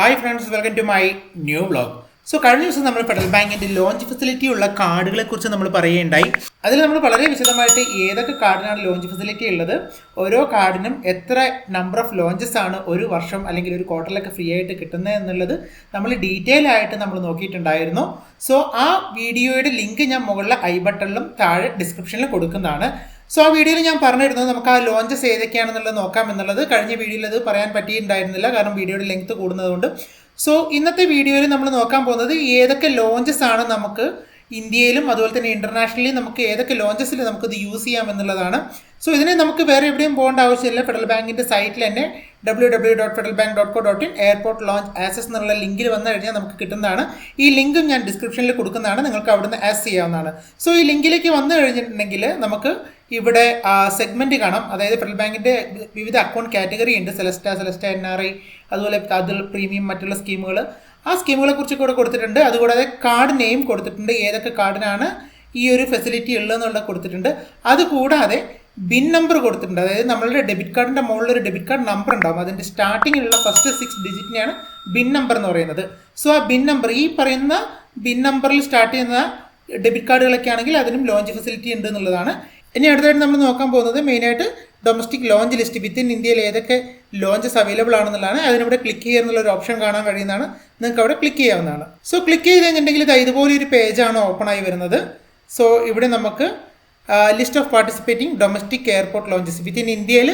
Hi friends, welcome to my new vlog. കഴിഞ്ഞ ദിവസം നമ്മൾ ഫെഡറൽ ബാങ്കിൻ്റെ ലോഞ്ച് ഫെസിലിറ്റി ഉള്ള കാർഡുകളെ കുറിച്ച് നമ്മൾ പറയുകയുണ്ടായി. അതിൽ നമ്മൾ വളരെ വിശദമായിട്ട് ഏതൊക്കെ കാർഡിനാണ് ലോഞ്ച് ഫെസിലിറ്റി ഉള്ളത്, ഓരോ കാർഡിനും എത്ര നമ്പർ ഓഫ് ലോഞ്ചസ് ആണ് ഒരു വർഷം അല്ലെങ്കിൽ ഒരു ക്വാർട്ടറിലൊക്കെ ഫ്രീ ആയിട്ട് കിട്ടുന്നത് എന്നുള്ളത് നമ്മൾ ഡീറ്റെയിൽ ആയിട്ട് നമ്മൾ നോക്കിയിട്ടുണ്ടായിരുന്നു. ആ വീഡിയോയുടെ ലിങ്ക് ഞാൻ മുകളിലെ ഐ ബട്ടണിലും താഴെ ഡിസ്ക്രിപ്ഷനിൽ കൊടുക്കുന്നതാണ്. ആ വീഡിയോയിൽ ഞാൻ പറഞ്ഞിരുന്നത് നമുക്ക് ആ ലോഞ്ചസ് ഏതൊക്കെയാണെന്നുള്ളത് നോക്കാം എന്നുള്ളത്. കഴിഞ്ഞ വീഡിയോയിൽ അത് പറയാൻ പറ്റിയിട്ടുണ്ടായിരുന്നില്ല, കാരണം വീഡിയോയുടെ ലെങ്ത് കൂടുന്നതുകൊണ്ട്. ഇന്നത്തെ വീഡിയോയിൽ നമ്മൾ നോക്കാൻ പോകുന്നത് ഏതൊക്കെ ലോഞ്ചസ് ആണ് നമുക്ക് ഇന്ത്യയിലും അതുപോലെ തന്നെ ഇന്റർനാഷണലി നമുക്ക് ഏതൊക്കെ ലോഞ്ചസിൽ നമുക്കിത് യൂസ് ചെയ്യാം എന്നുള്ളതാണ്. ഇതിന് നമുക്ക് വേറെ എവിടെയും പോകേണ്ട ആവശ്യമില്ല. ഫെഡറൽ ബാങ്കിൻ്റെ സൈറ്റിൽ തന്നെ www.federalbank.co.in എയർപോർട്ട് ലോഞ്ച് ആക്സസ് എന്നുള്ള ലിങ്കിൽ വന്നു കഴിഞ്ഞാൽ നമുക്ക് കിട്ടുന്നതാണ്. ഈ ലിങ്കും ഞാൻ ഡിസ്ക്രിപ്ഷനിൽ കൊടുക്കുന്നതാണ്, നിങ്ങൾക്ക് അവിടുന്ന് ആക്സസ് ചെയ്യാവുന്നതാണ്. ഈ ലിങ്കിലേക്ക് വന്നു കഴിഞ്ഞിട്ടുണ്ടെങ്കിൽ നമുക്ക് ഇവിടെ സെഗ്മെൻറ്റ് കാണാം. അതായത് ഫെഡറൽ ബാങ്കിൻ്റെ വിവിധ അക്കൗണ്ട് കാറ്റഗറി ഉണ്ട്. സെലസ്റ്റ NRI, അതുപോലെ അതിൽ പ്രീമിയം, മറ്റുള്ള സ്കീമുകൾ. ആ സ്കീമുകളെ കുറിച്ച് കൂടെ കൊടുത്തിട്ടുണ്ട്. അതുകൂടാതെ കാർഡ് നെയിം കൊടുത്തിട്ടുണ്ട്, ഏതൊക്കെ കാർഡിനാണ് ഈ ഒരു ഫെസിലിറ്റി ഉള്ളതെന്നുള്ളത് കൊടുത്തിട്ടുണ്ട്. അതുകൂടാതെ ബിൻ നമ്പർ കൊടുത്തിട്ടുണ്ട്. അതായത് നമ്മളുടെ ഡെബിറ്റ് കാർഡിൻ്റെ മുകളിൽ ഒരു ഡെബിറ്റ് കാർഡ് നമ്പർ ഉണ്ടാവും. അതിൻ്റെ സ്റ്റാർട്ടിങ്ങിലുള്ള ഫസ്റ്റ് 6 ഡിജിറ്റിനെയാണ് ബിൻ നമ്പർ എന്ന് പറയുന്നത്. ആ ബിൻ നമ്പർ, ഈ പറയുന്ന ബിൻ നമ്പറിൽ സ്റ്റാർട്ട് ചെയ്യുന്ന ഡെബിറ്റ് കാർഡുകളൊക്കെ ആണെങ്കിൽ അതിനും ലോഞ്ച് ഫെസിലിറ്റി ഉണ്ട് എന്നുള്ളതാണ്. ഇനി അടുത്തായിട്ട് നമ്മൾ നോക്കാൻ പോകുന്നത് മെയിനായിട്ട് ഡൊമസ്റ്റിക് ലോഞ്ച് ലിസ്റ്റ് വിത്തിൻ ഇന്ത്യയിൽ ഏതൊക്കെ ലോഞ്ചസ് അവൈലബിൾ ആണെന്നുള്ളതാണ്. അതിനിവിടെ ക്ലിക്ക് ചെയ്യുന്നുള്ള ഒരു ഓപ്ഷൻ കാണാൻ കഴിയുന്നതാണ്. നിങ്ങൾക്ക് അവിടെ ക്ലിക്ക് ചെയ്യാവുന്നതാണ്. ക്ലിക്ക് ചെയ്ത് കഴിഞ്ഞിട്ടുണ്ടെങ്കിൽ ഇത് ഇതുപോലെ ഒരു പേജാണ് ഓപ്പൺ ആയി വരുന്നത്. ഇവിടെ നമുക്ക് list of participating domestic airport launches within ഇന്ത്യയിൽ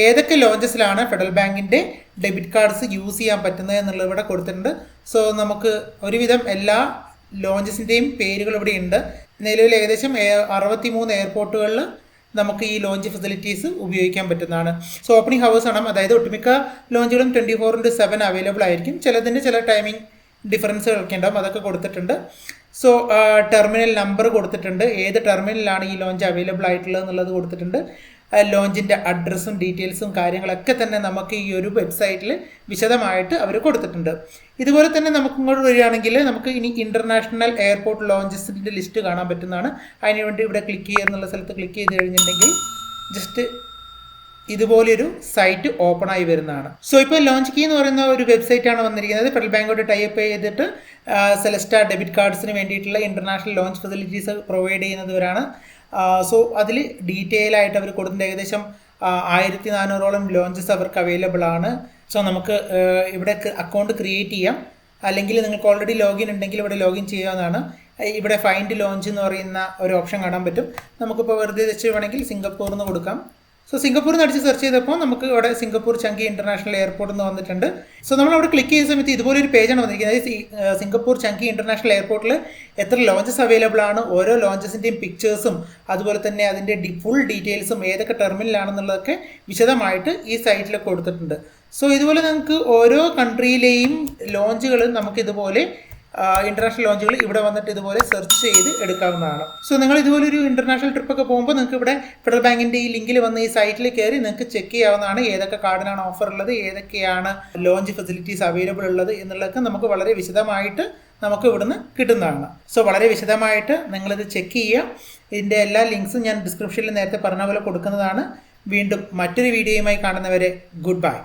ഏതൊക്കെ ലോഞ്ചസിലാണ് ഫെഡറൽ ബാങ്കിൻ്റെ ഡെബിറ്റ് കാർഡ്സ് യൂസ് ചെയ്യാൻ പറ്റുന്നത് എന്നുള്ളത് ഇവിടെ കൊടുത്തിട്ടുണ്ട്. നമുക്ക് ഒരുവിധം എല്ലാ ലോഞ്ചസിൻ്റെയും പേരുകൾ ഇവിടെ ഉണ്ട്. നിലവിൽ ഏകദേശം 63 എയർപോർട്ടുകളിൽ നമുക്ക് ഈ ലോഞ്ച് ഫെസിലിറ്റീസ് ഉപയോഗിക്കാൻ പറ്റുന്നതാണ്. ഓപ്പണിംഗ് ഹവേഴ്സ് ആണ്, അതായത് ഒട്ടുമിക്ക ലോഞ്ചുകളും 24/7 അവൈലബിൾ ആയിരിക്കും. ചിലതിൻ്റെ ചില ടൈമിംഗ് ഡിഫറൻസുകളൊക്കെ ഉണ്ടാവും, അതൊക്കെ കൊടുത്തിട്ടുണ്ട്. ടെർമിനൽ നമ്പർ കൊടുത്തിട്ടുണ്ട്, ഏത് ടെർമിനലാണ് ഈ ലോഞ്ച് അവൈലബിൾ ആയിട്ടുള്ളത് എന്നുള്ളത് കൊടുത്തിട്ടുണ്ട്. ലോഞ്ചിൻ്റെ അഡ്രസ്സും ഡീറ്റെയിൽസും കാര്യങ്ങളൊക്കെ തന്നെ നമുക്ക് ഈ ഒരു വെബ്സൈറ്റിൽ വിശദമായിട്ട് അവർ കൊടുത്തിട്ടുണ്ട്. ഇതുപോലെ തന്നെ നമുക്ക് ഇങ്ങോട്ട് വരികയാണെങ്കിൽ നമുക്ക് ഇനി ഇൻ്റർനാഷണൽ എയർപോർട്ട് ലോഞ്ചസിൻ്റെ ലിസ്റ്റ് കാണാൻ പറ്റുന്നതാണ്. അതിനുവേണ്ടി ഇവിടെ ക്ലിക്ക് ചെയ്യുക എന്നുള്ള സ്ഥലത്ത് ക്ലിക്ക് ചെയ്ത് കഴിഞ്ഞിട്ടുണ്ടെങ്കിൽ ജസ്റ്റ് ഇതുപോലെയൊരു സൈറ്റ് ഓപ്പൺ ആയി വരുന്നതാണ്. ഇപ്പോൾ ലോഞ്ച് കീ എന്ന് പറയുന്ന ഒരു വെബ്സൈറ്റാണ് വന്നിരിക്കുന്നത്. ഫെഡറൽ ബാങ്കോട്ട് ടൈപ്പ് ചെയ്തിട്ട് സെലസ്റ്റ ഡെബിറ്റ് കാർഡ്സിന് വേണ്ടിയിട്ടുള്ള ഇൻ്റർനാഷണൽ ലോഞ്ച് ഫെസിലിറ്റീസ് പ്രൊവൈഡ് ചെയ്യുന്നവരാണ്. അതിൽ ഡീറ്റെയിൽ ആയിട്ട് അവർ കൊടുത്തിട്ട് ഏകദേശം 1400ഓളം ലോഞ്ചസ് അവർക്ക് അവൈലബിൾ ആണ്. നമുക്ക് ഇവിടെ അക്കൗണ്ട് ക്രിയേറ്റ് ചെയ്യാം, അല്ലെങ്കിൽ നിങ്ങൾക്ക് ഓൾറെഡി ലോഗിൻ ഉണ്ടെങ്കിൽ ഇവിടെ ലോഗിൻ ചെയ്യാവുന്നതാണ്. ഇവിടെ ഫൈൻഡ് ലോഞ്ച് എന്ന് പറയുന്ന ഒരു ഓപ്ഷൻ കാണാൻ പറ്റും. നമുക്കിപ്പോൾ വെറുതെ വെച്ച് വേണമെങ്കിൽ സിംഗപ്പൂർ എന്ന് കൊടുക്കാം. സിംഗപ്പൂർ എന്ന് അടിച്ച് സെർച്ച് ചെയ്തപ്പോൾ നമുക്ക് ഇവിടെ സിംഗപ്പൂർ ചങ്കി ഇൻ്റർനാഷണൽ എയർപോർട്ട് എന്ന് വന്നിട്ടുണ്ട്. നമ്മൾ അവിടെ ക്ലിക്ക് ചെയ്യുന്ന സമയത്ത് ഇതുപോലൊരു പേജാണ് വന്നിരിക്കുന്നത്. അതായത് സിംഗപ്പൂർ ചങ്കി ഇൻ്റർനാഷണൽ എയർപോർട്ടിൽ എത്ര ലോഞ്ചസ് അവൈലബിൾ ആണ്, ഓരോ ലോഞ്ചസിൻ്റെയും പിക്ചേഴ്സും അതുപോലെ തന്നെ അതിൻ്റെ ഫുൾ ഡീറ്റെയിൽസും ഏതൊക്കെ ടെർമിനലാണെന്നുള്ളതൊക്കെ വിശദമായിട്ട് ഈ സൈറ്റിൽ കൊടുത്തിട്ടുണ്ട്. ഇതുപോലെ നമുക്ക് ഓരോ കൺട്രിയിലെയും ലോഞ്ചുകൾ നമുക്കിതുപോലെ ഇന്റർനാഷണൽ ലോഞ്ചുകൾ ഇവിടെ വന്നിട്ട് ഇതുപോലെ സെർച്ച് ചെയ്ത് എടുക്കാവുന്നതാണ്. നിങ്ങൾ ഇതുപോലെ ഒരു ഇന്റർനാഷണൽ ട്രിപ്പൊക്കെ പോകുമ്പോൾ നിങ്ങൾക്ക് ഇവിടെ ഫെഡറൽ ബാങ്കിൻ്റെ ഈ ലിങ്കിൽ വന്ന് ഈ സൈറ്റിൽ കയറി നിങ്ങൾക്ക് ചെക്ക് ചെയ്യാവുന്നതാണ്. ഏതൊക്കെ കാർഡിനാണ് ഓഫർ ഉള്ളത്, ഏതൊക്കെയാണ് ലോഞ്ച് ഫെസിലിറ്റീസ് അവൈലബിൾ ഉള്ളത് എന്നുള്ളതൊക്കെ നമുക്ക് വളരെ വിശദമായിട്ട് നമുക്ക് ഇവിടുന്ന് കിട്ടുന്നതാണ്. വളരെ വിശദമായിട്ട് നിങ്ങളിത് ചെക്ക് ചെയ്യുക. ഇതിൻ്റെ എല്ലാ ലിങ്ക്സും ഞാൻ ഡിസ്ക്രിപ്ഷനിൽ നേരത്തെ പറഞ്ഞ പോലെ കൊടുക്കുന്നതാണ്. വീണ്ടും മറ്റൊരു വീഡിയോയുമായി കാണുന്നവരെ ഗുഡ് ബൈ.